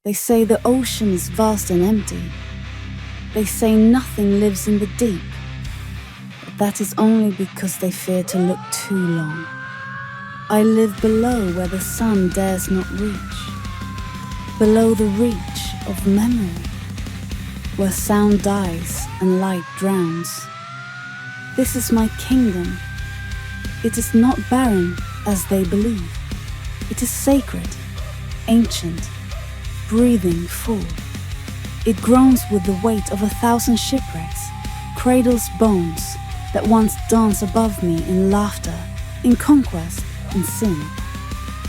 They say the ocean is vast and empty. They say nothing lives in the deep. But that is only because they fear to look too long. I live below where the sun dares not reach. Below the reach of memory, where sound dies and light drowns. This is my kingdom. It is not barren, as they believe. It is sacred, ancient, breathing full. It groans with the weight of 1,000 shipwrecks, cradles bones that once danced above me in laughter, in conquest, in sin.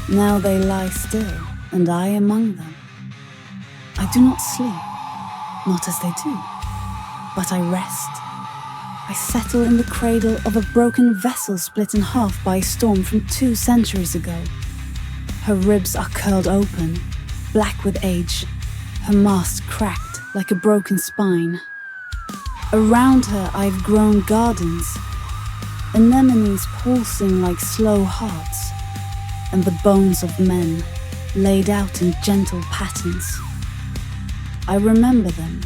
Now they lie still, and I among them. I do not sleep, not as they do, but I rest. I settle in the cradle of a broken vessel split in half by a storm from 2 centuries ago. Her ribs are curled open, black with age, her mast cracked like a broken spine. Around her I've grown gardens, anemones pulsing like slow hearts, and the bones of men laid out in gentle patterns. I remember them,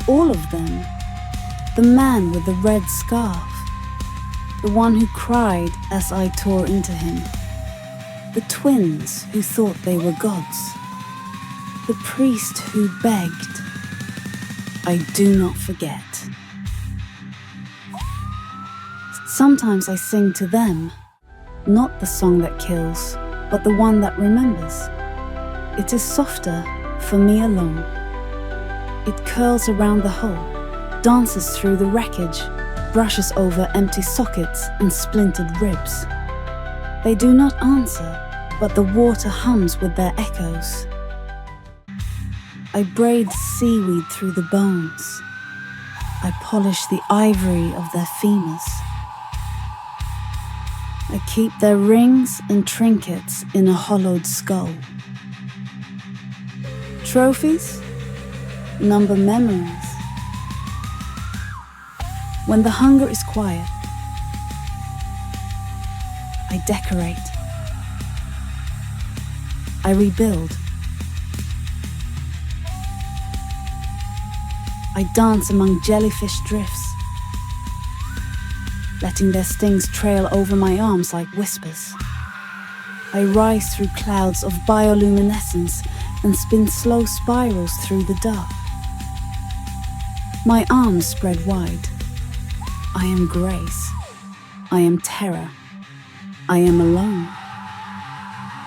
all of them. The man with the red scarf, the one who cried as I tore into him, the twins who thought they were gods, the priest who begged. I do not forget. Sometimes I sing to them, not the song that kills, but the one that remembers. It is softer for me alone. It curls around the hull, dances through the wreckage, brushes over empty sockets and splintered ribs. They do not answer, but the water hums with their echoes. I braid seaweed through the bones. I polish the ivory of their femurs. I keep their rings and trinkets in a hollowed skull. Trophies number memories. When the hunger is quiet, I decorate. I rebuild. I dance among jellyfish drifts, letting their stings trail over my arms like whispers. I rise through clouds of bioluminescence and spin slow spirals through the dark. My arms spread wide. I am grace. I am terror. I am alone.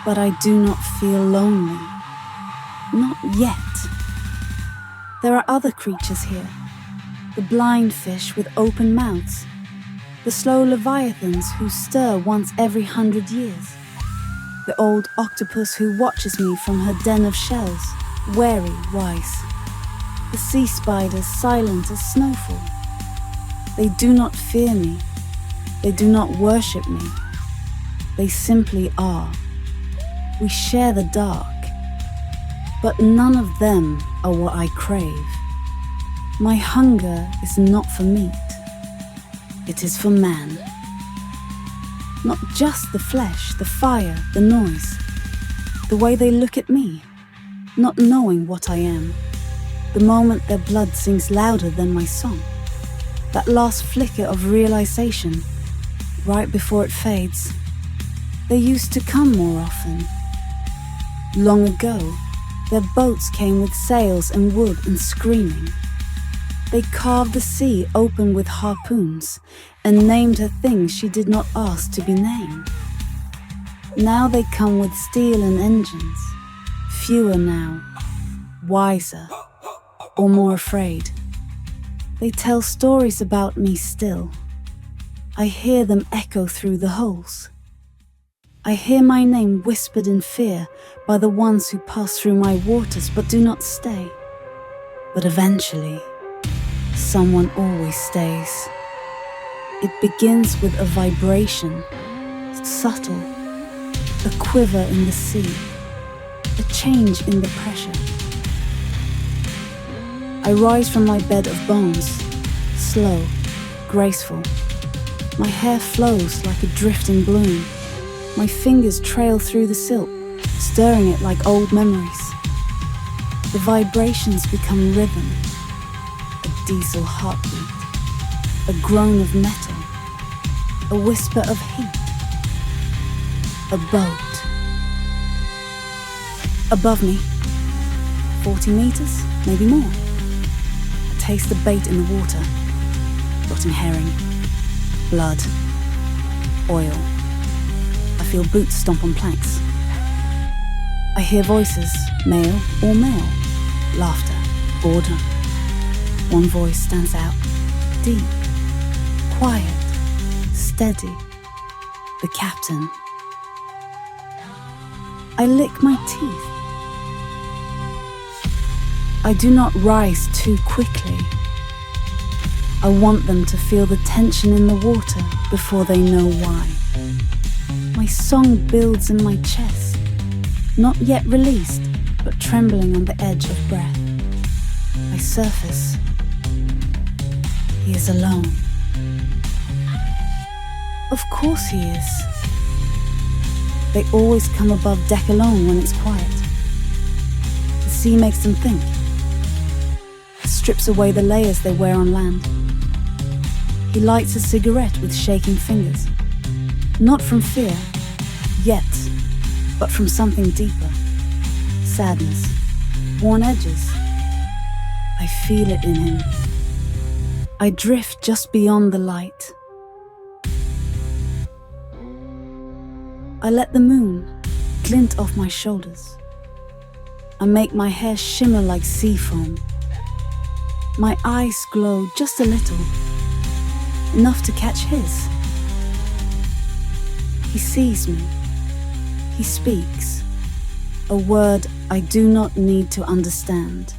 But I do not feel lonely. Not yet. There are other creatures here. The blind fish with open mouths. The slow leviathans who stir once every 100 years. The old octopus who watches me from her den of shells, wary, wise. The sea spiders silent as snowfall. They do not fear me. They do not worship me. They simply are. We share the dark. But none of them are what I crave. My hunger is not for meat. It is for man. Not just the flesh, the fire, the noise. The way they look at me, not knowing what I am. The moment their blood sings louder than my song. That last flicker of realization, right before it fades. They used to come more often. Long ago, their boats came with sails and wood and screaming. They carved the sea open with harpoons and named her things she did not ask to be named. Now they come with steel and engines, fewer now, wiser, or more afraid. They tell stories about me still. I hear them echo through the holes. I hear my name whispered in fear by the ones who pass through my waters but do not stay. But eventually, someone always stays. It begins with a vibration, subtle, a quiver in the sea, a change in the pressure. I rise from my bed of bones, slow, graceful. My hair flows like a drifting bloom. My fingers trail through the silk, stirring it like old memories. The vibrations become rhythm, a diesel heartbeat, a groan of metal, a whisper of heat, a boat. Above me, 40 meters, maybe more. I taste the bait in the water, rotting herring, blood, oil. I feel boots stomp on planks. I hear voices, male or male, laughter, boredom. One voice stands out, deep, quiet, steady, the captain. I lick my teeth. I do not rise too quickly. I want them to feel the tension in the water before they know why. My song builds in my chest, not yet released, but trembling on the edge of breath. I surface. He is alone. Of course he is. They always come above deck alone when it's quiet. The sea makes them think. Strips away the layers they wear on land. He lights a cigarette with shaking fingers. Not from fear, yet, but from something deeper. Sadness, worn edges. I feel it in him. I drift just beyond the light. I let the moon glint off my shoulders. I make my hair shimmer like sea foam. My eyes glow just a little, enough to catch his. He sees me. He speaks, a word I do not need to understand.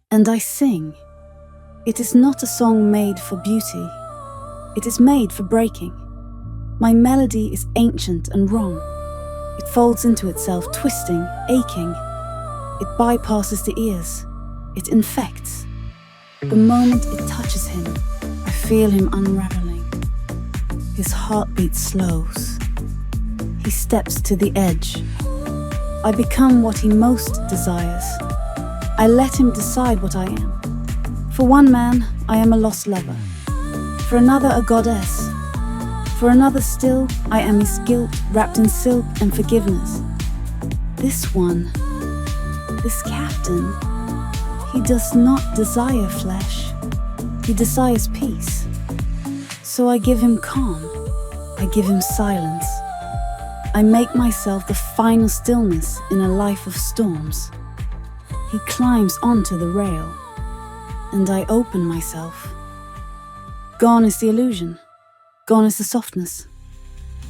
And I sing. It is not a song made for beauty. It is made for breaking. My melody is ancient and wrong. It folds into itself, twisting, aching. It bypasses the ears. It infects. The moment it touches him, I feel him unraveling. His heartbeat slows. He steps to the edge. I become what he most desires. I let him decide what I am. For one man, I am a lost lover. For another, a goddess. For another still, I am his guilt wrapped in silk and forgiveness. This one, this captain, he does not desire flesh. He desires peace. So I give him calm. I give him silence. I make myself the final stillness in a life of storms. He climbs onto the rail, and I open myself. Gone is the illusion. Gone is the softness.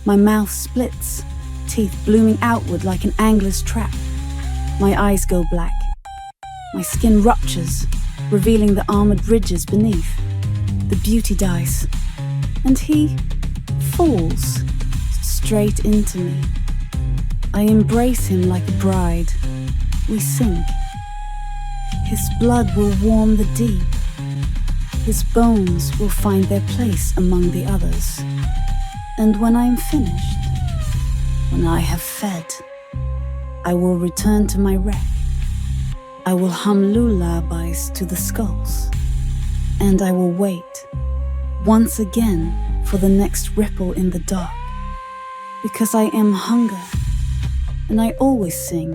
My mouth splits, teeth blooming outward like an angler's trap. My eyes go black. My skin ruptures, revealing the armored ridges beneath. The beauty dies, and he falls straight into me. I embrace him like a bride. We sink. His blood will warm the deep. His bones will find their place among the others. And when I am finished, when I have fed, I will return to my wreck. I will hum lullabies to the skulls. And I will wait, once again, for the next ripple in the dark. Because I am hunger, and I always sing